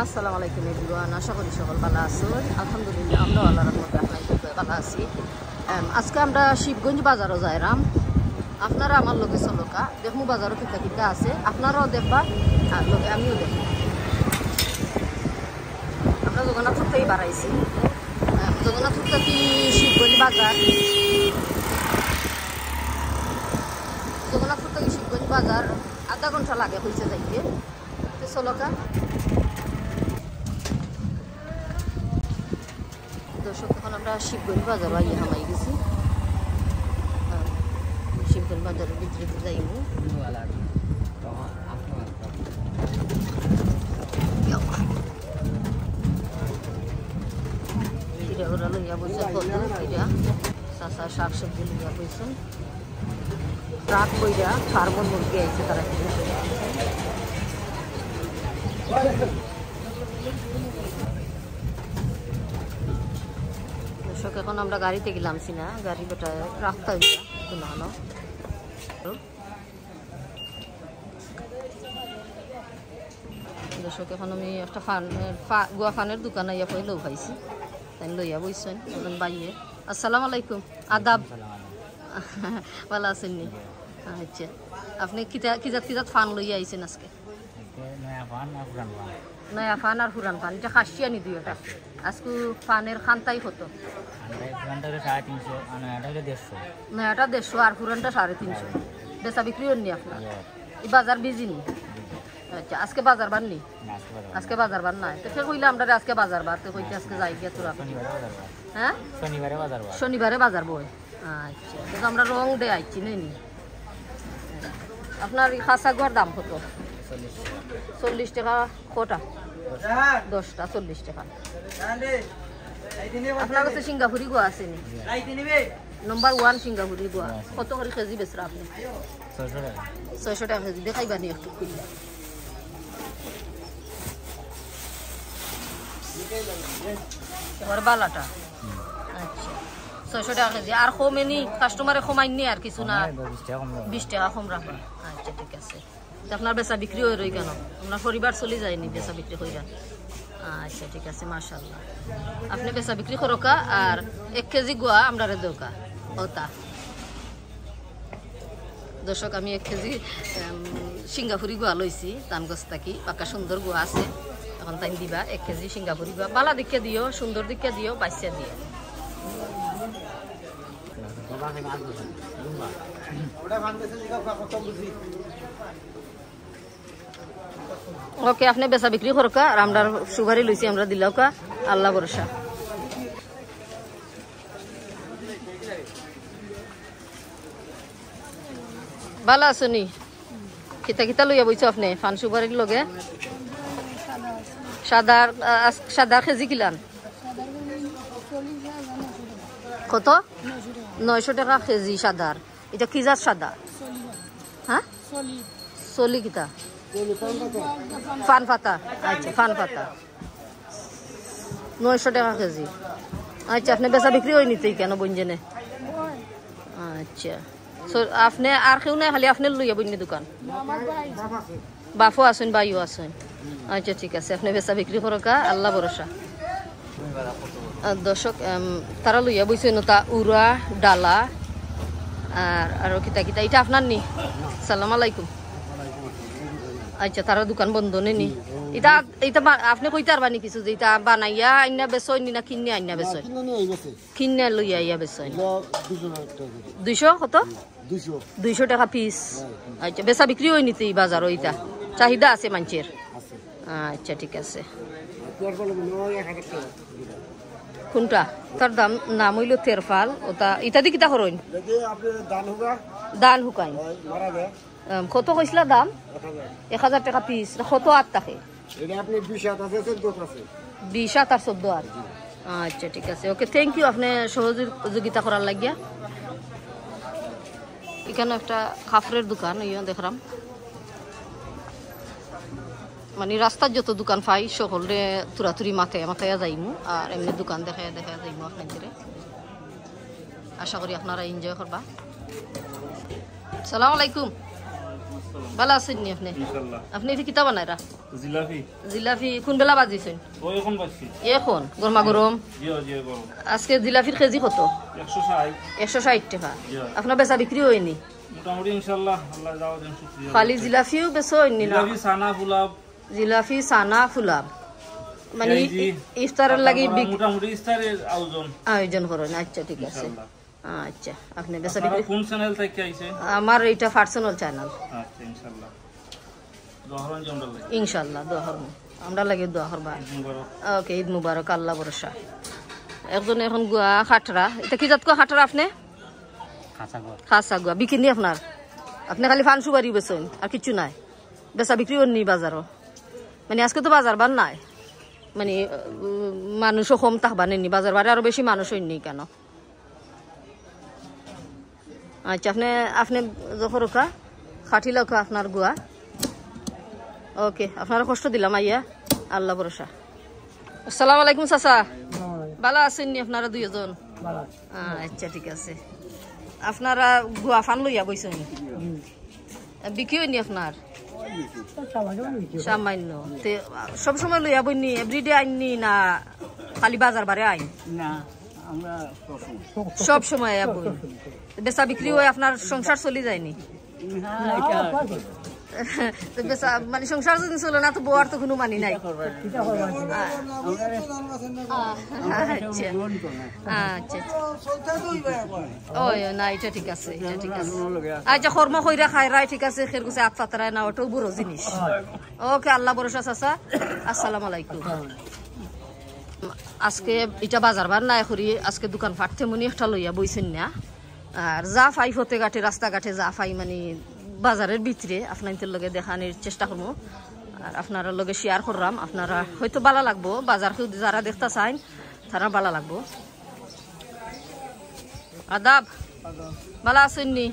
আসসালামু আলাইকুম এভরিওয়ান, আশা করি সকল ভালো আছেন। আলহামদুলিল্লাহ আমরা আল্লাহর রহমতে আপনাদের ভালো আছি। আজকে আমরা শিবগঞ্জ বাজারও যাইরাম। আপনারা আমার লোকে চলকা দেখমু বাজারও কিতা কিতা আছে, আপনারাও দেখবা আর লোকে আমিও দেখব। আমরা জগন্নাথপুর থেকে বাড়াইছি, জগন্নাথপুর থেকে শিবগঞ্জ বাজার, জগন্নাথপুর থেকে শিবগঞ্জ বাজার আধা ঘন্টা লাগে হয়েছে যাইতে। তো চলকা দর্শক, এখন আমরা শিবগঞ্জ বাজার আইয়া হামাই গেছি। শিবগঞ্জ বাজারের ভিতরে যাইব। ওরা লইয়া বইছে চাষা শাক সবজি লইয়া বইছেন। ট্রাক বইরা ফার্মর মুরগি আইছে তারা কিনে। দর্শক, এখন আমরা গাড়িতে গেলামছি না, গাড়ি বেটা রাখতে হইয়া নানো। দর্শক, এখন আমি একটা গোয়া ফানের দোকান আইয়া লইয়া পাইছি, তাই লইয়া বইছেন এখন বাইয়ে। আসসালামু আলাইকুম, আদাব, ভালো আছেন নি? আচ্ছা, আপনি কিজাত ফান লইয়া আইছেন আজকে? নয়া ফান আর পুরান ফান, এটা খাসিয়া নি দুইটা। আজকে ফানের খান্তাই কত? নয়াটা 150 আর পুরানটা 350। বেচা বিক্রি হননি আপনার? এই বাজার বিজি নি? আচ্ছা, আজকে বাজার বার নি? আজকে বাজার বার নাই তো কইলে আমরা আজকে বাজার বার, তো কইতে আজকে যাই গিয়া তোরা। হ্যাঁ, শনিবারে বাজার বই। আচ্ছা, তো আমরা রং দে আইছি নি। আপনার খাসা গুয়ার দাম কত? 40 টাকা কটা? 10টা 40 টাকা। আপনার কাছে সিঙ্গাপুরি গোয়া আছে নি? নম্বর 1 সিঙ্গাপুরি গোয়া কত করে কেজি বেচরা আপনি? 600 টাকা কেজি। দেখাইবানি একটু খুললে। এবার বালাটা আচ্ছা 600 টাকা কেজি। আর কমেনি কাস্টমারে কমাইনি আর কিছু না? 20 টাকা কম রাখবেন। আচ্ছা, ঠিক আছে। আপনার বেচা বিক্রি হয়ে রই কেন? আপনার পরিবার চলে যায়নি বেচা বিক্রি কইরা? আচ্ছা, ঠিক আছে, মাশাআল্লাহ। আপনি বেচা বিক্রি করকা আর 1 কেজি গোয়া আমরা দেওকা ওটা। দর্শক, আমি 1 কেজি সিঙ্গাপুরি গোয়া লইছি তানগছ থাকি, পাকা সুন্দর গোয়া আছে। এখন তাই দিবা 1 কেজি সিঙ্গাপুরি গোয়া। বালা দিকে দিও, সুন্দর দিকে দিও, বাইসা দিও। ওকে, আপনি বেচা বিক্রি করকা আর আমরা সুগারি লইছি আমরা দিলাওকা, আল্লাহ ভরসা। ভালো আছো নি? কিতা কিতা লইয়া বইছো আপনি ফান সুগারির লগে? সাদার কেজি কিলান কত? 900 টাকা কেজি সাদার। এটা কি জাত সাদা? হ্যাঁ, চলি কিতা? ফান পাতা। আচ্ছা, ফান পাতা 900 টাকা কেজি। আচ্ছা, আপনি বেচা বিক্রি হয়ে নিতে কেন বঞ্জনে? আচ্ছা, আপনি আর কেউ নাই, খালি আপনি লইয়া বইনি দোকান? বাফও আছেন, বাইও আছেন। আচ্ছা, ঠিক আছে, আপনি বেচা বিক্রি করকা, আল্লাহ ভরসা। দর্শক, তারা লইয়া বইছে নতা উড়া ডালা আর কিতা কিতা। এটা আপনার নি? সালাম আলাইকুম। আচ্ছা, তারা দোকান বন্ধ নি? এটা এটা আপনি কইতে পারবানি কিছু যে এটা বানাইয়া আইনা বেচই নি না কিনে আইনা বেচই? কিনে লইয়া আইয়া বেচই। 200 কত? 200 টাকা পিস। আচ্ছা, বেচা বিক্রি হই নিতে বাজার? ওইটা চাহিদা আছে মানুষের? আচ্ছা, ঠিক আছে। কোনটা? তার দাম নাম হইল তেরফাল। ওটা ইত্যাদি কিতা করইন? দান হুকাই। কত কইসলা দাম? 1000 টাকা পিস। কত আট থাকে? 20 আর 14 আর। আচ্ছা, ঠিক আছে, ওকে, থ্যাংক ইউ আপনি সহযোগিতা করার লাগিয়া। এখানে একটা খাফরের দোকান দেখলাম, মানে রাস্তার যত দোকান পাই সকলে তুরাতুরি মাথায় যাইমু আর এমনি দোকান দেখায় যাইমু আপনাদের। আশা করি আপনারা এনজয় করবা। সালাম আলাইকুম। ভালো আছেন নি আপনি? ইনশাআল্লাহ। আপনি এটা কিতা বানাইরা? জিলাপি। জিলাপি কোন বেলা বাজিছেন? ওই এখন বাজছি। এখন গরমা গরম। জিও জিও গরম। আজকে জিলাপির কেজি কত? 160। 160 টাকা। জি। আপনার বেচা বিক্রি হয়নি? মোটামুটি ইনশাআল্লাহ আল্লাহ যাওয়া দেন শুকরিয়া। খালি জিলাপিও বেচা হয়নি না? জিলাপি সানা ফুলাব। জিলাপি সানা ফুলাব মানে ইফতারের লাগি মোটামুটি ইফতারের আয়োজন করেন। আচ্ছা ঠিক আছে। আচ্ছা আপনি বেচা বিক্রি কোন চ্যানেল থেকে আইছে? আমার এটা পার্সোনাল চ্যানেল। আচ্ছা ইনশাআল্লাহ দোয়া করুন জমরা লাগে। ইনশাআল্লাহ দোয়া করব, আমরা লাগে দোয়া করবা। ওকে ঈদ মুবারক, আল্লাহ ভরসা। একজন এখন গুয়া খাটরা, এটা কি জাত কো খাটরা আপনি? খাসা গুয়া বিকিনি আপনার? আপনি খালি ফান সুপারি বেচেন আর কিছু নাই? বেচা বিক্রি হননি বাজারও? মানে আজকে তো বাজার বার নাই, মানে মানুষও কম থাকবা নেই, বাজার বারে আরো বেশি মানুষ হয়নি কেন? আচ্ছা আপনি আপনি যখন রোকা খাটি লোকা আপনার গুয়া। ওকে আপনারা কষ্ট দিলাম আইয়া, আল্লাহ ভরসা। আসসালামু আলাইকুম চাচা, ভালো আছেন নি আপনারা দুইজন? আচ্ছা ঠিক আছে। আপনারা গুয়া ফান লইয়া বইছেন, বিক্রি হয়নি আপনার? সামান্য সব সময় লইয়া বইনি, এভরিডে আইননি না খালি বাজার বারে আইন? সব সময় বেচা বিক্রি হয়, আপনার সংসার চলি যায়নি? মানে সংসার যদি চলে না তো বউয়ার তো কোনো মানি নাই। না এটা ঠিক আছে, এটা ঠিক আছে। আচ্ছা কর্ম কইরা খাইরাই ঠিক আছে, খের গুছে আত পাতরায় না, ওটাও বড় জিনিস। ওকে আল্লাহ ভরসা চাচা, আসসালামু আলাইকুম। আজকে এটা বাজার বার না করি, আজকে দোকান ফাটতে মনি একটা লইয়া বইছেন না। আর যা ফাই হতে ঘাটে রাস্তাঘাটে যা ফাই মানে বাজারের ভিতরে আপনাদের লগে দেখানোর চেষ্টা করবো আর আপনার লগে শেয়ার করলাম। আপনারা হয়তো ভালো লাগবো, বাজার যারা দেখতে চান তারা ভালো লাগবো। আদাব, ভালো আছেন নি?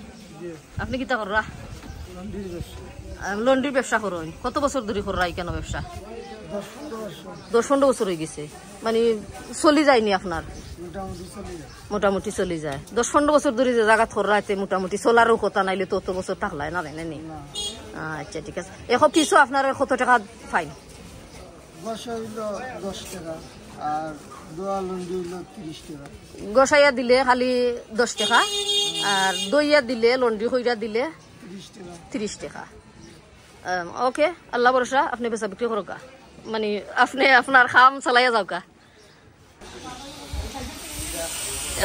আপনি কিতা কররা? লন্ড্রির ব্যবসা করেন? কত বছর ধরে কররা কেন ব্যবসা? 10-15 বছর হয়ে গেছে, মানে চলি যায়নি আপনার? মোটামুটি চলি যায়। 10-15 বছর ধরে যে জায়গা থরাইতে মোটামুটি চলারও কথা নাইলে তো অত বছর থাকলাই না জানে নি? আচ্ছা ঠিক আছে। এখন কিছু আপনার কত টাকা ফাইন? 10 টাকা আর দোয়া লন্ডি হইল 30 টাকা। গসাইয়া দিলে খালি 10 টাকা আর দইয়া দিলে লন্ডি কইরা দিলে 30 টাকা। ওকে আল্লাহ ভরসা, আপনি বেচা বিক্রি করোকা, মানে আপনি আপনার খাম চালাইয়া যাওকা।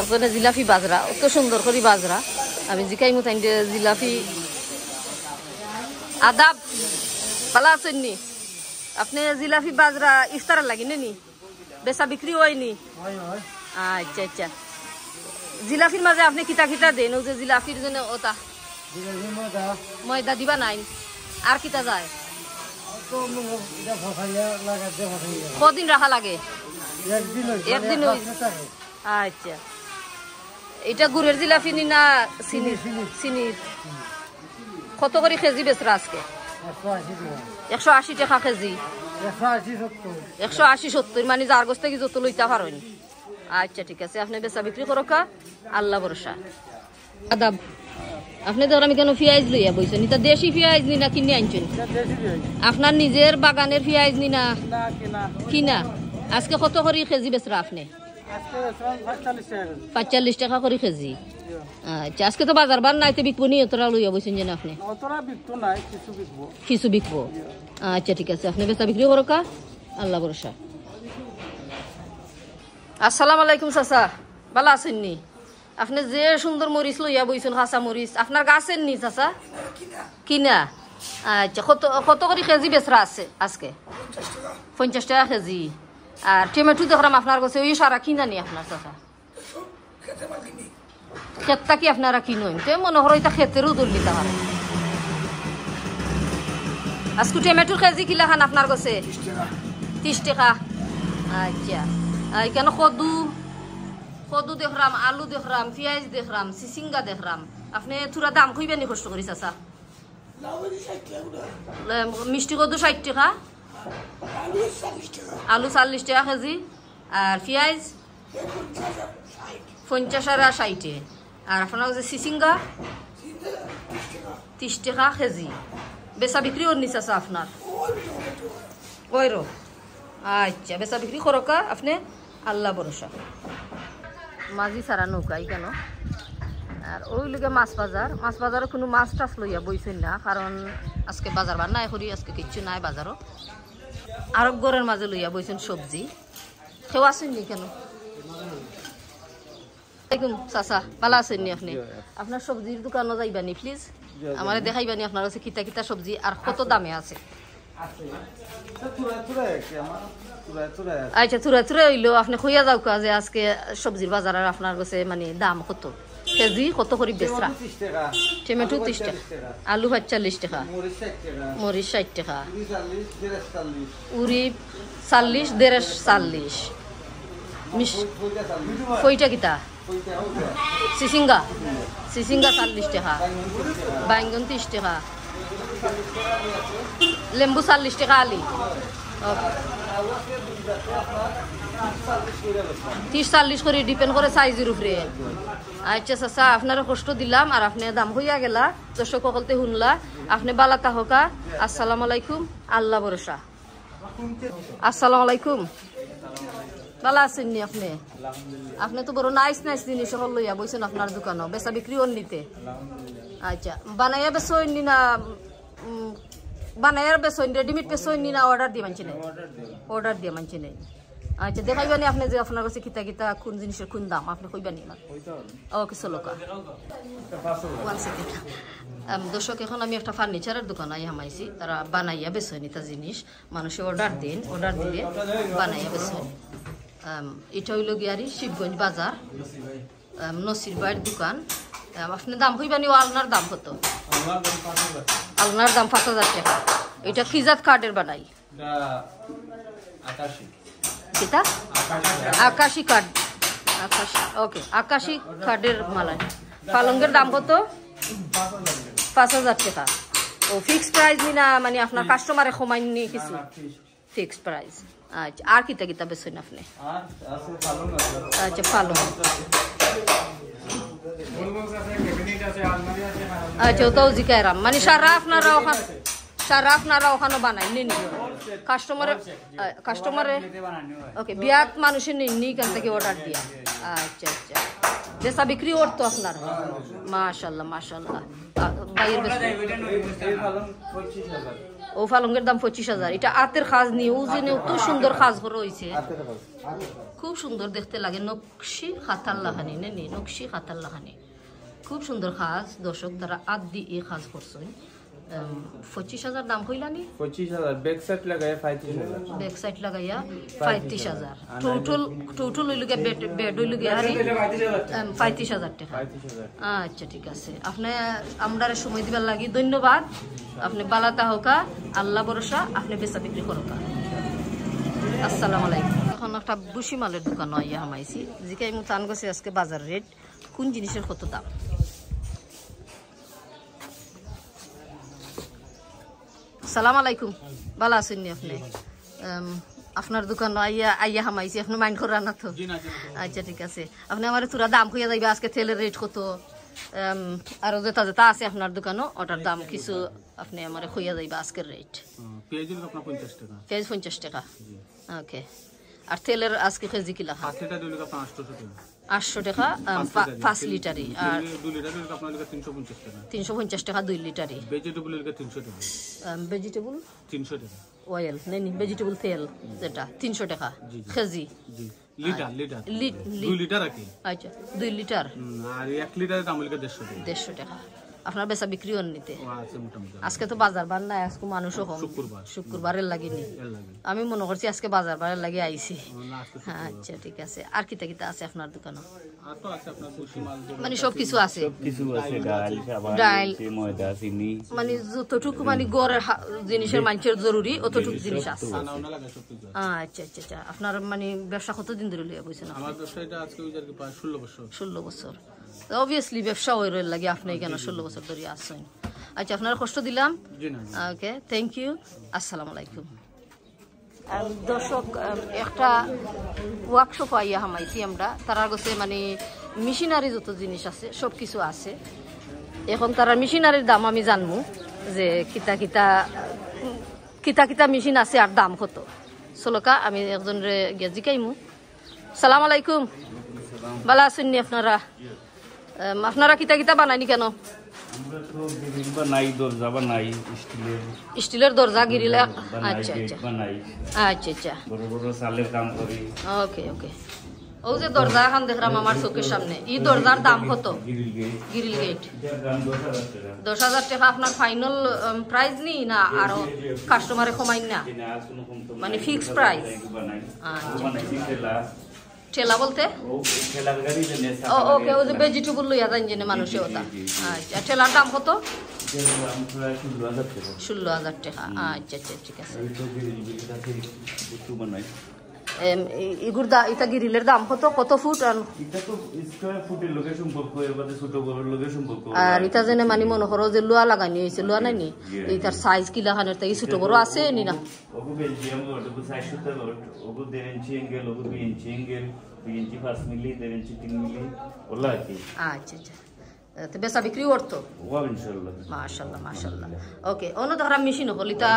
একজনে জিলাপি বাজরা, অত সুন্দর করে বাজরা, আমি জিকাই মতাই জিলাপি। আদাব, ভালো আছেন নি? আপনি জিলাপি বাজরা ইফতারের লাগি নি? বেচা বিক্রি হয়নি? আচ্ছা আচ্ছা। জিলাপির মাঝে আপনি কিতা কিতা দেন? ও যে জিলাপির জন্য ওটা ময়দা দিবা নাই, আর কিতা যায়? কদিন রাখা লাগে? একদিন। আচ্ছা এটা গুড়ের জিলাপি নি না চিনির? চিনির। কত করে কেজি বেচরা আজকে? 180 টাকা কেজি। 180-70, মানে যার গোছ থেকে যত লইতে পারেন। আচ্ছা ঠিক আছে, আপনি বেচা বিক্রি করোকা, আল্লাহ ভরসা। আদাব, আপনি ধর আমি কেন পেঁয়াজ লইয়া বইছেন? এটা দেশি পেঁয়াজ নি না কিনে আনছেন? আপনার নিজের বাগানের পেঁয়াজ নি না কিনা? আজকে কত করে কেজি বেচরা আপনি? 45 টাকা করে কেজি। আচ্ছা আজকে তো বাজার বার নাই, তো বিকবো নি? তোরা লইয়া বইছেন যেন আপনি? কিছু বিকবো। আচ্ছা ঠিক আছে, আপনি বেচা বিক্রি করোকা, আল্লাহ ভরসা। আসসালামু আলাইকুম চাচা, ভালো আছেন নি? আপনি যে সুন্দর মরিচ লইয়া বইছেন, কাঁচা মরিচ আপনার গাছের নি চাচা? কিনা? আচ্ছা কত করে কেজি বেচরা আছে আজকে? 50 টাকা কেজি। আর টমেটো দেখলাম আপনার কাছে, ওই সারা কিনা নি আপনার চাচা? ক্ষেতটা কি আপনারা কিনুন? তে মনে হয় এটা ক্ষেতেরও দল দিতে পারে। আজকে টমেটোর কেজি কিলা খান আপনার কাছে? 30 টাকা। আচ্ছা এখানে কদু দেখলাম, আলু দেখলাম, পেঁয়াজ দেখলাম, চিচিঙ্গা দেখলাম। আপনি থোড়া দাম খুঁজবেন নি কষ্ট করি চাচা? মিষ্টি কদু 60 টাকা, আলু 40 টাকা কেজি, আর পেঁয়াজ 50 আর 60। আর আপনার কাছে চিচিঙ্গা 30 টাকা কেজি বেচা বিক্রি ওর নিচে আছে আপনার ওই রো আচ্ছা বেচা বিক্রি করকা আপনি আল্লাহ ভরসা মাঝি সারা নৌকাই কেন আর ওই লোকে মাছ বাজারে কোনো মাছ টাছ লইয়া বইছেন না কারণ আজকে বাজার বার নাই করি আজকে কিচ্ছু নাই বাজারও আরব গড়ের মাঝে লইয়া বইছেন সবজি কেউ আসেননি কেন চাচা ভালো আছেননি আপনি আপনার সবজির দোকানও যাইবানি প্লিজ আমার দেখাইবানি আপনার কাছে কিতা কিতা সবজি আর কত দামে আছে আচ্ছা থুরা হইলো আপনি খুঁয়া যাও যে আজকে সবজির বাজার আপনার কাছে মানে দাম কত কেজি কত করে বেচরা টমেটো 30 টাকা আলু 45 টাকা মরিচ 60 টাকা উড়ি 40 40 কইটা কিতা সিসিঙ্গা 40 টাকা বাইঙ্গন 30 টাকা লেম্বু 40 টাকা আলি 30-40 করে ডিপেন্ড করে সাইজের উপরে আচ্ছা চাচা আপনার কষ্ট দিলাম আর আপনি দাম হইয়া গেলা দর্শক সকলতে শুনলা আপনি বালা তাহকা আসসালামু আলাইকুম আল্লাহ ভরসা আসসালামু আলাইকুম ভালো আছেন নি আপনি আপনি তো বড় নাইস জিনিস সকল লইয়া বইছেন আপনার দোকানও বেচা বিক্রি ওর নিতে আচ্ছা বানাইয়া বেচইন নি না বানাইয়ার বেচইন রেডিমেড বেচইন নি না অর্ডার দিয়ে মানছি নাই অর্ডার দিয়ে মানছি নাই আচ্ছা দেখাইবানি আপনি যে আপনার কাছে কিতা কিতা কোন জিনিসের কোন দাম আপনি কইবানি না ওকে চলো ওয়ান সেকেন্ড দর্শক এখন আমি একটা ফার্নিচারের দোকান আই হামাইছি তারা বানাইয়া বেচইন এটা জিনিস মানুষে অর্ডার দিন অর্ডার দিলে বানাইয়া বেচইন এটা হইল গিয়ারি শিবগঞ্জ বাজার নসির ভাইয়ের দোকান আপনার দাম হইবানি আলনার দাম কত আলনার দাম 5000 টাকা এটা খিজাত কার্ডের বানাই কিতা আকাশি কার্ড আকাশি ওকে আকাশি কার্ডের মালাই পালঙ্গের দাম কত 5000 টাকা ও ফিক্সড প্রাইস নি না মানে আপনার কাস্টমারে কমাইনি কিছু ফিক্সড প্রাইস আচ্ছা আর কিতা কিতা বেচেন আপনি আচ্ছা পালং আচ্ছা ওটাও জিকাইরাম মানে সারা আপনারা ওখানে বানাই নিন কাস্টমারে ওকে বিয়াত মানুষের নিন কান থেকে অর্ডার দিয়া আচ্ছা আচ্ছা বেচা বিক্রি করতো আপনার মাশাল্লাহ বাইরের ও পালঙ্গের দাম 25,000 এটা আতের খাজ নিয়ে ও জেনে তো সুন্দর খাজ করে হয়েছে খুব সুন্দর দেখতে লাগে নকশি খাতার লাহানি নে নকশি খাতার লাহানি খুব সুন্দর খাজ দর্শক তারা আদ দিয়ে খাজ করছেন 25,000 দাম কইলানি 25,000 ব্যাক সাইড লাগায়া 35,000 ব্যাক সাইড লাগায়া 35,000 টোটাল হইল গে বেড হইল গে হারি 35,000 টাকা আচ্ছা ঠিক আছে আপনি আমরার সময় দিবার লাগি ধন্যবাদ আপনি বালাতা হোকা আল্লাহ ভরসা আপনি বেচা বিক্রি করকা আসসালামু আলাইকুম এখন একটা বুশি মালের দোকান আইয়া হামাইছি জিকাই মু তান গছে আজকে বাজার রেট কোন জিনিসের কত দাম আসসালামু আলাইকুম ভালো আছেন নি আপনি আপনার দোকান আইয়া হামাইছি আপনি মাইন্ড করার না তো আচ্ছা ঠিক আছে আপনি আমার তোরা দাম কইয়া যাইবা আজকে তেলের রেট কত আর যেটা আছে আপনার দোকানও ওটার দাম কিছু আপনি আমার কইয়া যাইবা আজকের রেট পেঁয়াজ 50 টাকা ওকে আর তেলের আজকে কেজি কি লাখা 800 টাকা 5 লিটারই আর 2 লিটার আপনার 350 টাকা 2 লিটারই ভেজিটেবল 300 টাকা ভেজিটেবল 300 টাকা অয়েল নেই ভেজিটেবল তেল যেটা 300 টাকা কেজি লিটার 2 লিটার আছে আচ্ছা 2 লিটার আর 1 লিটারের দাম হলো 150 টাকা আপনার বেচা বিক্রি হন নিতে আজকে তো বাজার বার নাই আজকে মানুষও কম শুক্রবারের লাগেনি আমি মনে করছি আজকে বাজার বারের লাগে আইছি আচ্ছা ঠিক আছে আর কিতা কিতা আছে আপনার দোকানে মানে সব কিছু আছে ডাল ময়দা চিনি মানে যতটুকু মানে গড়ের জিনিসের মানুষের জরুরি অতটুকু জিনিস আছে আচ্ছা আচ্ছা আচ্ছা আপনার মানে ব্যবসা কতদিন ধরে লইয়া বইছেন আমার ব্যবসা এটা আজকে ওই জায়গায় প্রায় 16 বছর অবভিয়াসলি ব্যবসা ওই লাগে আপনি কেন 16 বছর ধরে আসছেন আচ্ছা আপনার কষ্ট দিলাম ওকে থ্যাংক ইউ আসসালামু আলাইকুম দর্শক একটা ওয়ার্কশপ আইয়া হামাইছি আমরা তারা কাছে মানে মেশিনারি যত জিনিস আছে সব কিছু আছে এখন তারা মেশিনারির দাম আমি জানবো যে কিতা কিতা কিতা কিতা মেশিন আছে আর দাম কত চলকা আমি একজনরে গিয়ে জিকাইমু। সালাম আলাইকুম, ভালো আছেন নি আপনারা? আপনারা কিতা কিতা বানাইনি কেন? আমরা তো গ্রিল বানাই, দরজা বানাই, স্টিলের দরজা গ্রিল। বানাই, আচ্ছা গেট আচ্ছা বানাই, আচ্ছা আচ্ছা বড় বড় সালের কাম করি। ওকে ওকে। ও যে দরজা এখন দেখলাম আমার চোখের সামনে, এই দরজার দাম কত? গ্রিল গেট, গ্রিল গেট এটার দাম 10,000 টাকা। 10,000 টাকা আপনার ফাইনাল প্রাইস নি না আরো কাস্টমারে কমাইন না? কিনা আর কোনো কম তো মানে fixed price? বানাই। আচ্ছা। বানাইছি ঠেলা, ঠেলা বলতে? ও ঠেলার গাড়ি যে ও ওকে, ও যে ভেজিটেবল লইয়া যান জেনে মানুষে ওটা। আচ্ছা, ঠেলার দাম কত? এটার দাম প্রায় 16,000 টাকা। 16,000 টাকা। আচ্ছা আচ্ছা ঠিক আছে। এই তো গ্রিল গেটটা থেকে বস্তু বানাই। এটা গ্রিলের দাম কত? কত ফুট? আর এটা তো স্কয়ার ফুটের লোকের সম্পর্ক, এর বাদে ছোট বড় লোকের সম্পর্ক। আর এটা যেন মানে মনে করো যে লোয়া লাগানি হয়েছে, লোয়া নাই নি এটার সাইজ কিলা খানের থেকে ছোট বড় আছে নি না? ওগো বেলজিয়াম ওট, ওগো 400 ওট, ওগো 1.5 ইঞ্চি এঙ্গেল, ওগো 2 ইঞ্চি এঙ্গেল, 2 ইঞ্চি 5 মিলি, 1.5 ইঞ্চি 3 মিলি ওলা কি। আচ্ছা আচ্ছা, তো বেচা বিক্রি করতো? ওয়া ইনশাআল্লাহ, মাশাআল্লাহ মাশাআল্লাহ। ওকে, অন্য ধরা মেশিন হল এটা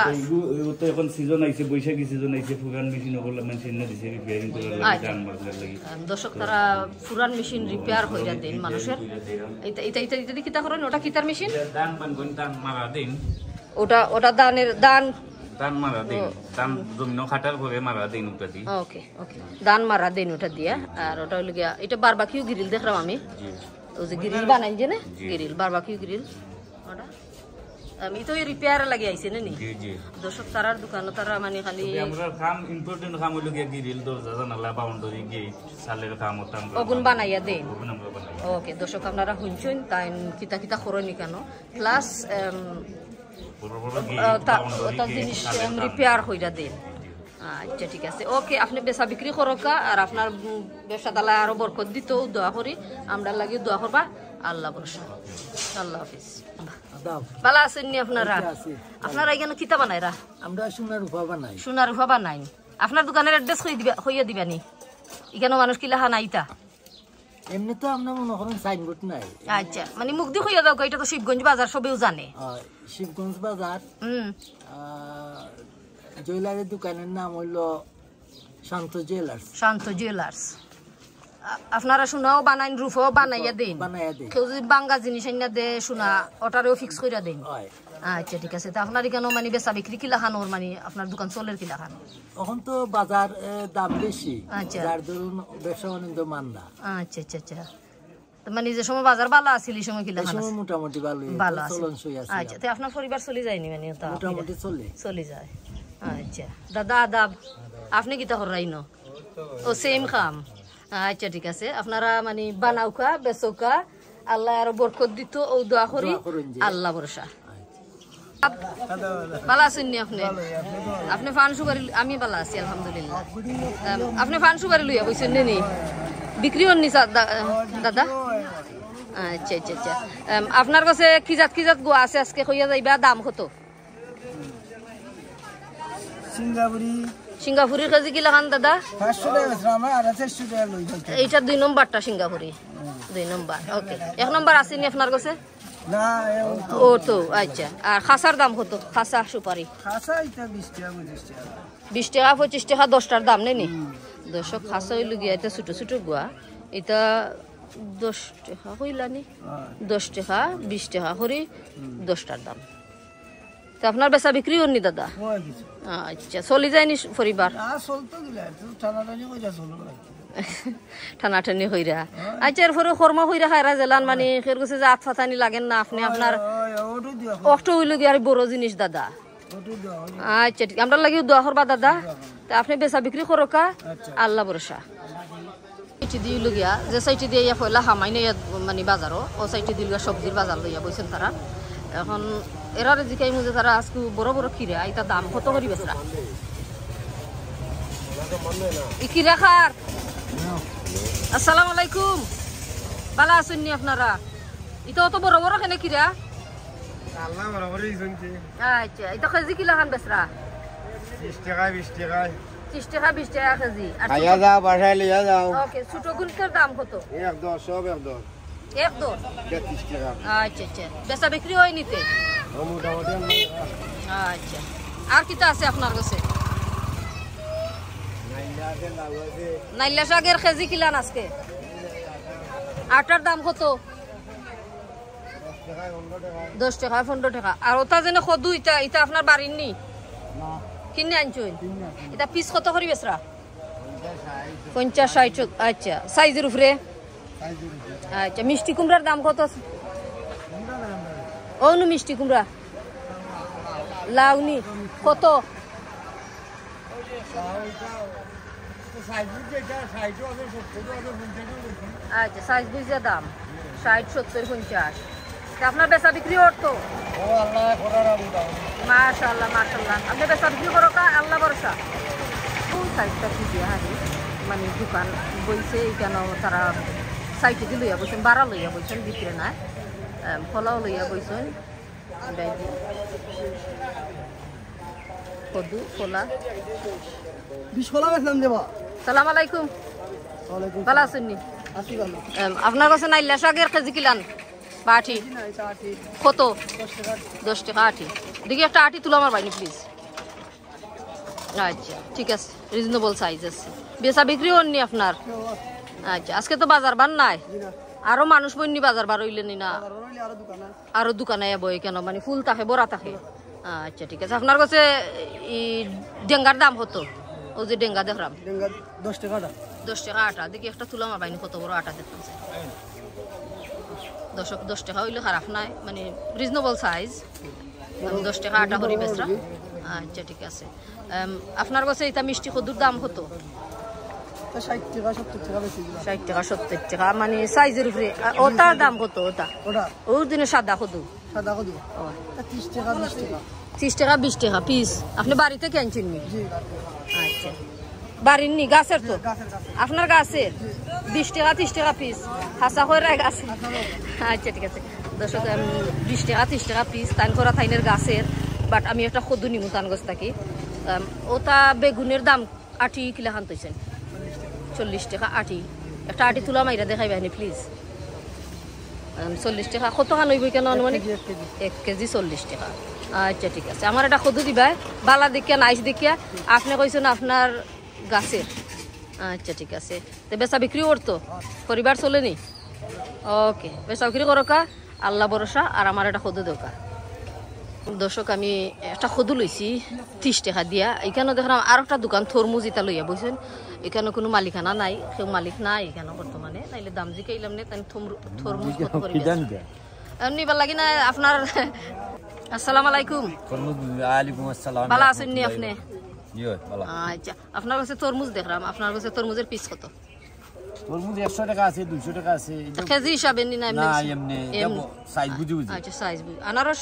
ও তো এখন সিজন আইছে, বৈশাখী সিজন আইছে, ফুগান মেশিন ওগুলা মেশিন না দিছে রিপেয়ারিং করার লাগে, জান মারলার লাগে। দর্শক তারা পুরান মেশিন রিপেয়ার হইয়া দেন মানুষের। এটা এটা এটা এটা কিতা করেন? ওটা কিতার মেশিন? দান বানগন দান মারা দেন। ওটা ওটা দানের দান দান মারা দেন, দান জমিনো খাটার করে মারা দেন ওটা দি। ওকে ওকে, দান মারা দেন ওটা দিয়া। আর ওটা হলো গিয়া এটা বারবাকিউ গ্রিল দেখলাম আমি, ও যে গ্রিল বানাই যে না গ্রিল, বারবাকিউ গ্রিল ওটা আমি তো রিপেয়ার লাগি আইছে না নি। জি জি। দর্শক তারার দোকানে তারা মানে খালি আমরা কাম ইম্পর্টেন্ট কাম হলো গিয়া গ্রিল, দরজা, জানালা, বাউন্ডারি, গেট, সালের কাম ওটা আমরা ওগুন বানাইয়া দেন। ওগুন আমরা বানাই। ওকে দর্শক আপনারা শুনছেন তাই কিতা কিতা করনি কেন, প্লাস বড় বড় গেট, ওটা জিনিস রিপেয়ার হইয়া দেন। আচ্ছা ঠিক আছে। ওকে, আপনি বেচা বিক্রি করকা আর আপনার ব্যবসা তালা আরো বরকত দিত দোয়া করি, আমরা লাগি দোয়া করবা। আল্লাহ ভরসা। আল্লাহ হাফিজ। ভালো আছেন নি আপনারা? আপনারা এখানে কিতা বানাইরা? আমরা সোনার রূপা বানাই। সোনার রূপা বানাই। আপনার দোকানের অ্যাড্রেস হইয়া দিবানি? এখানে মানুষ কি লেখা নাই তা? এমনি তো আমরা মনে করেন সাইনবোর্ড নাই। আচ্ছা, মানে মুখ দি হইয়া দাও, এটা তো শিবগঞ্জ বাজার সবেও জানে। শিবগঞ্জ বাজার। জুয়েলারির দোকানের নাম হইল শান্ত জুয়েলার্স। শান্ত জুয়েলার্স। আপনারা সোনাও বানাইন, রূপও বানাইয়া দেন? বানাইয়া দেন। কেউ যদি বাঙ্গা জিনিস আইনা দে সোনা, ওটারেও ফিক্স কইরা দেন? আচ্ছা ঠিক আছে। তা আপনার এখানে মানে বেচা বিক্রি কিলা খান, ওর মানে আপনার দোকান চলের কিলা খান? এখন তো বাজার দাম বেশি, আচ্ছা, যার ধরুন ব্যবসা বাণিজ্য মান্দা। আচ্ছা আচ্ছা আচ্ছা, মানে যে সময় বাজার ভালো আছিল এই সময় কিলা খান? মোটামুটি ভালো আছে। আচ্ছা, তো আপনার পরিবার চলে যায়নি মানে? মোটামুটি চলে যায়। আচ্ছা দাদা আদাব, আপনি কিতা করাইন? ও সেম খাম। আচ্ছা ঠিক আছে, আপনারা মানে বানাওকা বেচৌকা, আল্লাহ আরো বরকত দিত ও দোয়া করি। আল্লাহ ভরসা। ভালো আছেন নি আপনি? আপনি ফান সুপারি? আমি ভালো আছি আলহামদুলিল্লাহ। আপনি ফান সুপারি লইয়া বইছেন নি? বিক্রি হন নি দাদা? আচ্ছা আচ্ছা আচ্ছা। আপনার কাছে কি জাত গোয়া আছে আজকে কইয়া যাইবা? দাম কত? সিঙ্গাপুরির কেজি কি লাগান দাদা? 500 টাকা আমার, আর 400 টাকা লই যাই। এইটা 2 নম্বরটা সিঙ্গাপুরি, 2 নম্বর। ওকে, 1 নম্বর আসেনি আপনার কাছে? না ও তো আচ্ছা। আর খাসার দাম কত? খাসা সুপারি খাসা এটা 20 টাকা 25 টাকা। 20 টাকা 25 টাকা 10টার দাম নেই নি? দর্শক খাসা হইল গিয়া এটা ছোট ছোট গুয়া, এটা 10 টাকা হইলানি, 10 টাকা 20 টাকা করে 10টার দাম। তো আপনার বেচা বিক্রি হননি দাদা? আচ্ছা, চলি যায়নি পরিবার? টানাটানি হইরা। আচ্ছা, এরপরে কর্ম হইরা খাইরা জেলান মানে খের গেছে যে আত ফাতানি লাগেন না আপনি? আপনার অটো হইল গিয়ে আর বড় জিনিস দাদা। আচ্ছা ঠিক, আমরা লাগিও দোয়া করবা দাদা। তা আপনি বেচা বিক্রি করোকা, আল্লাহ ভরসা। সাইটি দিয়ে লগিয়া যে সাইটি দিয়ে ইয়া পয়লা হামাই না মানে বাজারও, ও সাইটি দিল সবজির বাজার লইয়া বইছেন তারা। এখন এরারে জিকাই মুজে তারা আজকে বড় বড় খিরা, এটা দাম কত করি বেচরা? ই খিরা খার? আসসালামু আলাইকুম, ভালো আছেন নি আপনারা? এটা অত বড় বড় কেন খিরা? আচ্ছা, এটা কেজি কিলা খান বেচরা? 20 টাকা 20 টাকা। 30 টাকা 20 টাকা কেজি। খাইয়া যাও, বাসায় লিয়া যাও। ওকে, ছোট গুলটার দাম কত? 110 সব 110। এক দর 30 টাকা আচ্ছা আচ্ছা বেচা বিক্রি হয় নিতে মোটামুটি আচ্ছা আর কিটা আছে আপনার কাছে নাইলা শাকের কেজি কিলান আজকে আটার দাম কত 10 টাকা 15 টাকা আর ওটা যেন কদু এটা এটা আপনার বাড়ির নি কিনে আনছুন এটা পিস কত করে বেচরা 50-60 আচ্ছা সাইজের উপরে আচ্ছা মিষ্টি কুমড়ার দাম কত অনু মিষ্টি কুমড়া লাউনি কত আচ্ছা সাইজ বুঝে দাম 60-70-50 আপনার বেচা বিক্রি করতো মাশাআল্লাহ মাশাআল্লাহ আপনি বেচা বিক্রি করো কা আল্লাহ ভরসা কোন সাইজটা কি দিয়া হারি মানে দোকান বইছে কেন তারা সাইটে দি লইয়া বইছেন বাড়া লইয়া বইছেন বিক্রি না ফলাও লইয়া বইছেন কদু ফলা 20 ফলা বেচলাম দেবা সালাম আলাইকুম ওয়ালাইকুম ভালো আছেন নি আসি ভালো আপনার কাছে নাইলা শাকের কেজি কিলান বাটি না এটা 80 কত 10 টাকা 10 টাকা আটি দেখি একটা আটি তুলো আমার বাইনি প্লিজ আচ্ছা ঠিক আছে রিজনেবল সাইজ আছে বেচা বিক্রি হননি আপনার আচ্ছা আজকে তো বাজার বার নাই আরো মানুষ বইনি বাজার বার হইলেনি না আরো দোকানে বই কেন মানে ফুল থাকে বড়া থাকে আচ্ছা ঠিক আছে আপনার কাছে ডেঙ্গার দাম হতো ও যে ডেঙ্গা দেখলাম 10 টাকা 10 টাকা আটা দেখি একটা তুলো আমার বাইনি কত বড় আটা দেখতাম 10 টাকা হইলে খারাপ নাই মানে রিজনেবল সাইজ 10 টাকা আটা করি বেচরা আচ্ছা ঠিক আছে আপনার কাছে এটা মিষ্টি কদুর দাম কত 60 টাকা 70 টাকা বেশি 60 টাকা 70 টাকা মানে সাইজের উপরে ওটার দাম কত ওটা ওটা ওর দিনে সাদা কদু সাদা কত 30 টাকা 20 টাকা 30 টাকা 20 টাকা পিস আপনি বাড়িতে কিনছেন নি জি আচ্ছা বাড়ির নি গাছের তো গাছের আপনার গাছের 20 টাকা 30 টাকা পিস হাসা করে গাছ আচ্ছা ঠিক আছে দর্শক 20 টাকা 30 টাকা পিস তান করা থাইনের গাছের বাট আমি একটা কদু নিমু তান গাছ থাকি ওটা বেগুনের দাম আটি কিলা খান তৈছেন 40 টাকা আটি একটা আটি তুলা মাইরা দেখাইবানি প্লিজ 40 টাকা কত খান হইব কেন অনুমানিক 1 কেজি 40 টাকা আচ্ছা ঠিক আছে আমার এটা কদু দিবা বালা দেখিয়া নাইস দেখিয়া আপনি কইছেন আপনার গাছের আচ্ছা ঠিক আছে তো বেচা বিক্রি করতো পরিবার চলেনি ওকে বেচা বিক্রি করো কা আল্লাহ ভরসা আর আমার এটা কদু দোকা দর্শক আমি একটা কদু লইছি 30 টাকা দিয়া এখানে দেখলাম আর একটা দোকান তরমুজ ইটা লইয়া বইছেন এখানে কোনো মালিকানা নাই কেউ মালিক নাই এখানে বর্তমানে নাইলে দাম জিকাইলাম নে তাই তরমুজ কত করে নিবার লাগি না আপনার আসসালামু আলাইকুম ওয়ালাইকুম আসসালাম ভালো আছেন নি আপনি জি ভালো আচ্ছা আপনার কাছে তরমুজ দেখলাম আপনার কাছে তরমুজের পিস কত তরমুজ 100 টাকা আছে 200 টাকা আছে কেজি হিসাবে নি না এমনি সাইজ বুঝি বুঝি আচ্ছা সাইজ বুঝি আনারস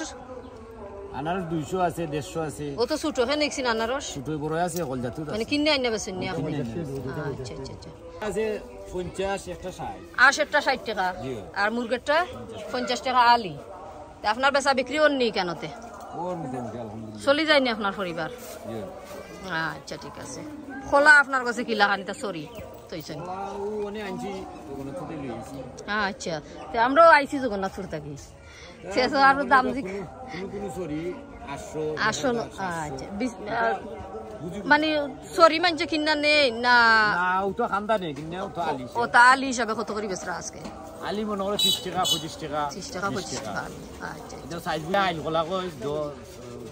আনারস 200 আছে 150 আছে ও তো ছোট হে নেক্সিন আনারস ছোট বড় আছে কলজাতু মানে কিনে আইনা বেছেন নি আপনি আচ্ছা আচ্ছা আচ্ছা আছে 50 একটা 60 আশেরটা 60 টাকা আর মুরগেরটা 50 টাকা আলি আপনার বেচা বিক্রি হননি কেনতে ওর মধ্যে আলহামদুলিল্লাহ চলে যায়নি আপনার পরিবার জি আচ্ছা ঠিক আছে খোলা আপনার কাছে কিলা খানিতা সরি তৈছেন ওনে আনছি ওনে থেকে লইছি আচ্ছা তো আমরাও আইছি জগন্নাথপুর থাকি শেষ আর দাম দি কোনো সরি 800 আসন আচ্ছা মানে সরি মানছে কিনা নেই না না ও তো খান্দা নেই কিনা ও তো আলি ও তা আলি হিসাবে কত করে বেচরা আজকে আলি মনে করে 30 টাকা 25 টাকা 30 টাকা 25 টাকা আচ্ছা এটা সাইজ বি আইল কলা কই দো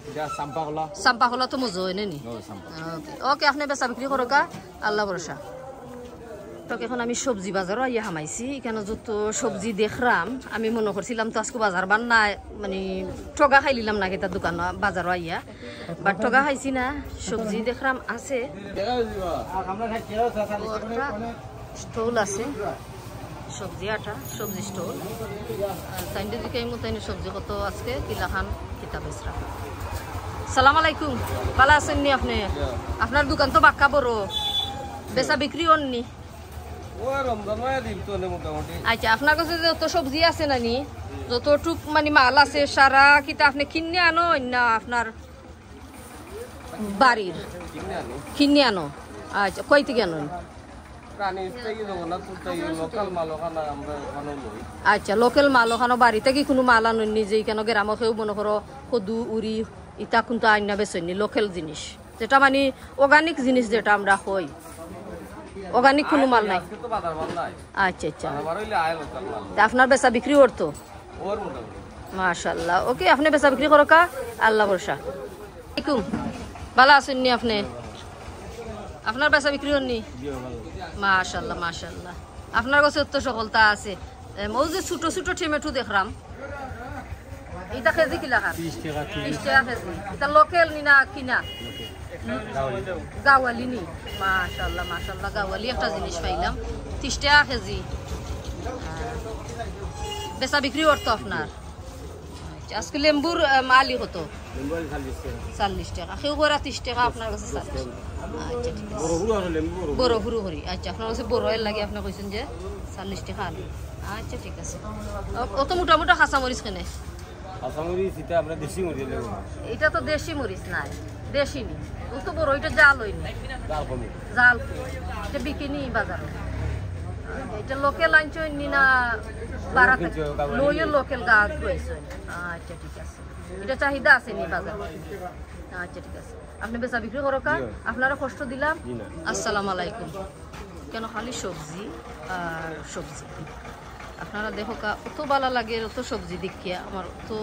এটা সাম্পা কলা সাম্পা হলা তো মজো এনে নি ও সাম্পা ওকে ওকে আপনি বেচা বিক্রি করো কা আল্লাহ ভরসা তো এখন আমি সবজি বাজারও আইয়া হামাইছি এখানে যত সবজি দেখলাম আমি মনে করছিলাম তো আজকে বাজার বান নাই মানে ঠগা খাই নিলাম না কেতার দোকান বাজারও আইয়া বাট ঠগা খাইছি না সবজি দেখলাম আছে স্টল আছে সবজি আটা সবজি স্টল সাইন্ডে দিকে মতো সবজি কত আজকে কিলা খান কিতাব বেচরা সালাম আলাইকুম ভালো আছেন নি আপনি আপনার দোকান তো বাক্কা বড় বেচা বিক্রি হননি আচ্ছা আপনার কাছে যত সবজি আছে নানি যতটুক মানে মাল আছে সারা কিতা আপনি কিনে আনো না আপনার বাড়ির কিনে আনো আচ্ছা কই থেকে আনুন প্রাণীর থেকে জগন্নাথপুর থেকে লোকাল মাল ওখানে আমরা ওখানে লই। আচ্ছা লোকাল মাল ওখানে বাড়িতে কি কোনো মাল আনুন নিজে কেন গ্রামকেও মনে করো কদু উড়ি ইটা কিন্তু আইনা বেচনি লোকাল জিনিস যেটা মানে অর্গানিক জিনিস যেটা আমরা হই অর্গানিক কোনো মাল নাই। আজকে তো বাজার মাল নাই। আচ্ছা আচ্ছা বাজার হইলে আয় লোকাল মাল। তা আপনার বেচা বিক্রি করতো? ওর মোটামুটি মাশাআল্লাহ। ওকে আপনি বেচা বিক্রি করো কা আল্লাহ ভরসা। আলাইকুম ভালো আছেন নি আপনি? আপনার বেচা বিক্রি হননি? মাশাআল্লাহ মাশাআল্লাহ। আপনার কাছে তো সফলতা আছে। ওই যে ছোট ছোট টমেটো দেখলাম এটা কেজি কি লাখা? 30 টাকা 30 টাকা কেজি। এটা লোকাল নি না কিনা? গাওয়ালি নি। মাশাআল্লাহ মাশাআল্লাহ গাওয়ালি একটা জিনিস পাইলাম 30 টাকা কেজি। বেচা বিক্রি করতো আপনার? আজকে লেম্বুর মালি কত? 40 টাকা। কেউ করে 30 টাকা আপনার কাছে 40। আচ্ছা ঠিক আছে। বড় হুরু হরি। আচ্ছা আপনার কাছে বড় এর লাগে আপনি কইছেন যে 40 টাকা আলু। আচ্ছা ঠিক আছে। অত মোটা মোটা কাঁচা মরিচ কেনে? আসামরি সিটা আমরা দেশি মরিচ লাগবে। এটা তো দেশি মরিচ নাই, দেশি নি। ও তো বড় এটা জাল হইনি। জাল কমে। জাল এটা বিকিনি বাজারে। এটা লোকাল আনছই নি না বাড়া থেকে? লইও লোকাল গাছ রইছে। আচ্ছা ঠিক আছে। এটা চাহিদা আছে নি বাজারে? আচ্ছা ঠিক আছে। আপনি বেচা বিক্রি করো কা? আপনারা কষ্ট দিলাম। আসসালামু আলাইকুম। কেন খালি সবজি আর সবজি আপনারা দেখো কা অত ভালো লাগে অত সবজি দেখিয়া আমার তো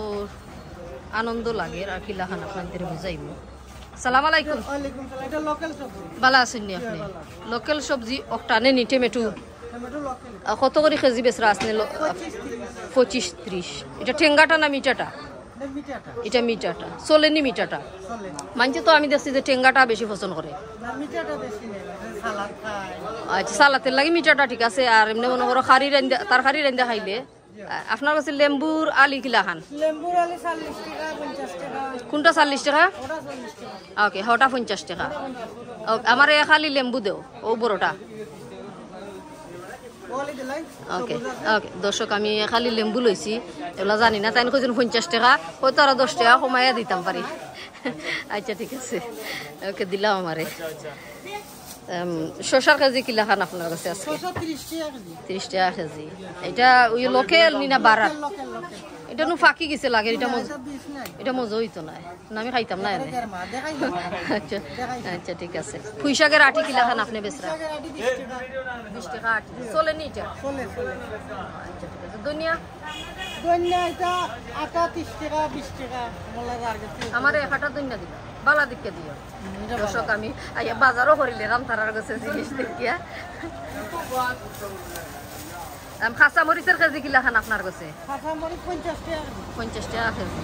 আনন্দ লাগে আর কি লাখান আপনাদের বুঝাইব। সালাম আলাইকুম। ওয়ালাইকুম সালাম। এটা লোকাল সবজি। ভালো আছেন নি আপনি? লোকাল সবজি অকটানে নি টমেটো টমেটো লোকাল। কত করে কেজি বেচরা আসনে? 25-30। এটা ঠেঙ্গাটা না মিঠাটা? মিটাটা এটা মিঠাটা চলেনি মিঠাটা চলে মানছে তো আমি দেখছি যে ঠেঙ্গাটা বেশি পছন্দ করে। না মিটাটা বেশি নেই সালাদ খায়। আচ্ছা সালাতের লাগে মিঠাটা ঠিক আছে। আর এমনি মনে করো খারি রান্দা তরকারি রান্দা খাইলে আপনার কাছে লেম্বুর আলি কিলা খান? লেম্বুর আলি 40 টাকা 50 টাকা। কোনটা 40 টাকা? ওটা 40 টাকা। ওকে হটা 50 টাকা। আমার এ খালি লেম্বু দেও ও বড়টা। ওলি দিলাই। ওকে ওকে দর্শক আমি খালি লেম্বু লইছি এগুলা জানি না তাই কইছেন 50 টাকা হয়তো আর 10 টাকা কমাইয়া দিতাম পারি। আচ্ছা ঠিক আছে ওকে দিলাম আমারে। শসার কেজি কিলা খান আপনার কাছে আজকে? 30 টাকা কেজি। 30 টাকা কেজি। এটা ওই লোকাল নি না বারাত? Local local. এটা নু ফাঁকি গেছে লাগে এটা মজা। এটা 20 নাই। এটা মজা হইতো না না আমি খাইতাম না এনে। মা দেখাই আচ্ছা আচ্ছা ঠিক আছে। পুঁই শাকের আটি কিলা খান আপনি বেচরা? 20 টাকা আটি চলেনি এটা? চলে চলে। আচ্ছা ঠিক আছে। দুনিয়া দন্যা এটা আটা 30 টাকা 20 টাকা মোলা আর গেছে। আমার একটা দুনিয়া দিল বালা দিকে দিও। দর্শক আমি আইয়া বাজারও করিলে রাম তারার কাছে জিনিস দেখিয়া। খাসা মরিচের কেজি কিলা খান আপনার কাছে? কাঁচা মরিচ 50 টাকা কেজি। 50 টাকা কেজি।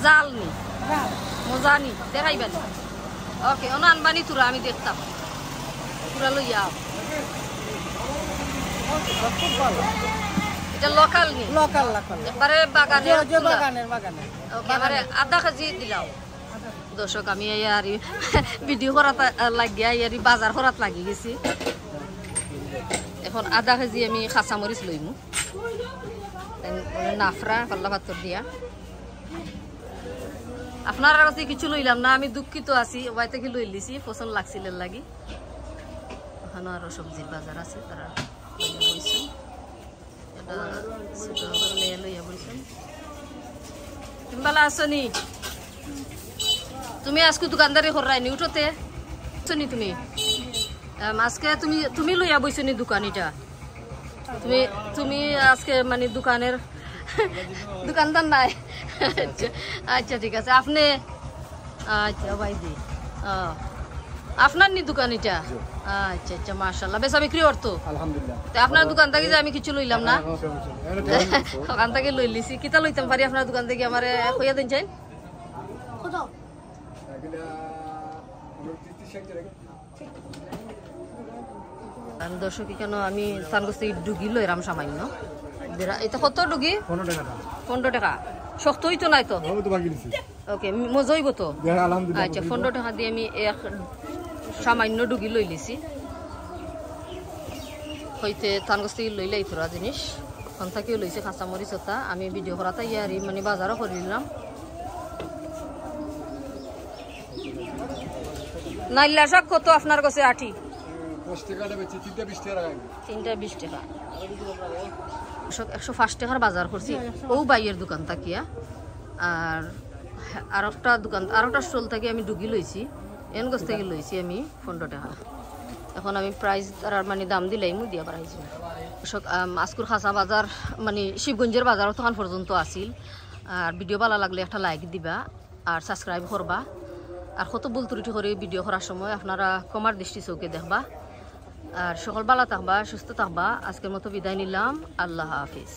জাল নি না মজা নি দেখাইবানি? ওকে অন আনবানি তুরা আমি দেখতাম তুরা লইয়া। খুব ভালো। এটা লোকাল নি? Local local. একবারে বাগানে যে বাগানের বাগানে। ওকে এবারে আধা কেজি দিলাও। দর্শক আমি আর ভিডিও করাত লাগিয়া আর বাজার করাত লাগি গেছি। এখন আধা কেজি আমি খাঁচা মরিচ লইমু নাফরা পাল্লা পাথর দিয়া। আপনার কাছে কিছু লইলাম না আমি দুঃখিত আছি ওয়াইতে কি লই লিছি পছন্দ লাগছিল লাগি। ওখানে আরো সবজির বাজার আছে তারা বইছেন এটা লইয়া বইছেন। তুমি ভালো আছো নি? তুমি আজকে দোকানদারি করাইনি উঠোতে নি তুমি আজকে তুমি লইয়া বইছো নি দোকান এটা? তুমি আজকে মানে দোকানের দোকানদার নাই? আচ্ছা ঠিক আছে। আপনি আচ্ছা ভাইদি আপনার নি দোকান এটা? আচ্ছা আচ্ছা মাশাআল্লাহ বেচা বিক্রি করতো? আলহামদুলিল্লাহ। তো আপনার দোকান থেকে যে আমি কিছু লইলাম না ওখান থেকে লই লিছি কিতা লইতাম পারি আপনার দোকান থেকে আমার কইয়া দিন চাই। দর্শক কেন আমি তার কাছে ডুগি লইরাম সামান্য। এটা কত ডুগি? 15 টাকা। শক্ত হইতো নাই তো? ওকে মজা হইব তো? আচ্ছা 15 টাকা দিয়ে আমি এক সামান্য ডুগি লই লিছি। হইতে তার কাছ থেকে লইলাই তোরা জিনিস ওখান থেকেও লইছে কাঁচা মরিচ ওটা আমি ভিডিও করাতে ইয়ারি মানে বাজারও করে নিলাম। নাইলা শাক কত আপনার কাছে? আটি 10 টাকাটা বেচি 3টা 20 টাকা রাখি। 3টা 20 টাকা 105 টাকার বাজার করছি ও বাইয়ের দোকান তাকিয়া আর একটা দোকান আর একটা স্টল থেকে আমি ডুগি লইছি এনগস থেকে লইছি আমি 15 টাকা এখন আমি প্রাইস তার মানে দাম দিলাই মুই দিয়া পারাইছি আজকুর খাসা বাজার মানে শিবগঞ্জের বাজারও তখন পর্যন্ত আসিল আর ভিডিও ভালো লাগলে একটা লাইক দিবা আর সাবস্ক্রাইব করবা আর কত ভুল ত্রুটি করে ভিডিও করার সময় আপনারা কমার দৃষ্টি চৌকে দেখবা আর সকল ভালো থাকবা সুস্থ থাকবা আজকের মতো বিদায় নিলাম আল্লাহ হাফিজ